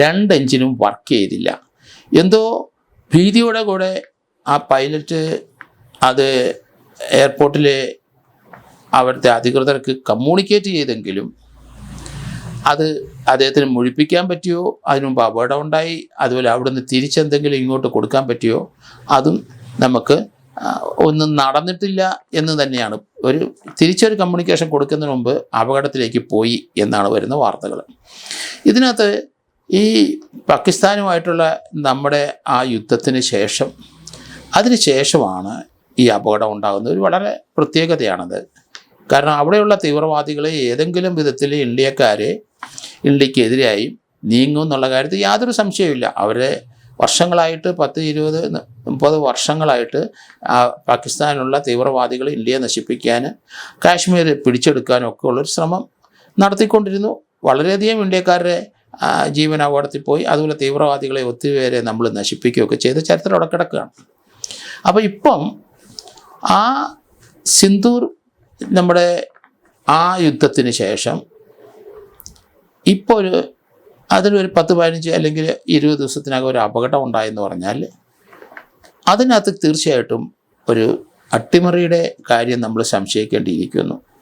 2 എഞ്ചിനും work ചെയ്തില്ല. എന്തോ ഭീതിയോടെ കൂടെ ആ പൈലറ്റ് അത് എയർപോർട്ടിലെ അവിടുത്തെ അധികൃതർക്ക് കമ്മ്യൂണിക്കേറ്റ് ചെയ്തെങ്കിലും അത് അദ്ദേഹത്തിന് മുഴിപ്പിക്കാൻ പറ്റിയോ, അതിനു മുമ്പ് അപകടം ഉണ്ടായി, അതുപോലെ അവിടുന്ന് തിരിച്ചെന്തെങ്കിലും ഇങ്ങോട്ട് കൊടുക്കാൻ പറ്റിയോ, അതും നമുക്ക് ഒന്നും നടന്നിട്ടില്ല എന്ന് തന്നെയാണ്. തിരിച്ചൊരു കമ്മ്യൂണിക്കേഷൻ കൊടുക്കുന്നതിന് മുമ്പ് അപകടത്തിലേക്ക് പോയി എന്നാണ് വരുന്ന വാർത്തകൾ. ഇതിനകത്ത് ഈ പാകിസ്ഥാനുമായിട്ടുള്ള നമ്മുടെ ആ യുദ്ധത്തിന് ശേഷം, അതിന് ശേഷമാണ് ഈ അപകടം ഉണ്ടാകുന്നത്. ഒരു വളരെ പ്രത്യേകതയാണത്. കാരണം അവിടെയുള്ള തീവ്രവാദികളെ ഏതെങ്കിലും വിധത്തിൽ ഇന്ത്യക്കെതിരായി നീങ്ങും എന്നുള്ള കാര്യത്തിൽ യാതൊരു സംശയവുമില്ല. അവരെ വർഷങ്ങളായിട്ട് 10, 20, 30 വർഷങ്ങളായിട്ട് പാകിസ്ഥാനിലുള്ള തീവ്രവാദികൾ ഇന്ത്യയെ നശിപ്പിക്കാൻ, കാശ്മീർ പിടിച്ചെടുക്കാനും ഒക്കെ ഉള്ളൊരു ശ്രമം നടത്തിക്കൊണ്ടിരുന്നു. വളരെയധികം ഇന്ത്യക്കാരുടെ ജീവൻ അപകടത്തിൽ പോയി. അതുപോലെ തീവ്രവാദികളെ ഒത്തിരി പേരെ നമ്മൾ നശിപ്പിക്കുകയൊക്കെ ചെയ്ത് ചരിത്രം അവിടെ കിടക്കുകയാണ്. അപ്പോൾ ഇപ്പം ആ സിന്ദൂർ നമ്മുടെ ആ യുദ്ധത്തിന് ശേഷം ഇപ്പോൾ അതിലൊരു 10, 15 അല്ലെങ്കിൽ 20 ദിവസത്തിനകം ഒരു അപകടം ഉണ്ടായെന്ന് പറഞ്ഞാൽ അതിനകത്ത് തീർച്ചയായിട്ടും ഒരു അട്ടിമറിയുടെ കാര്യം നമ്മൾ സംശയിക്കേണ്ടിയിരിക്കുന്നു.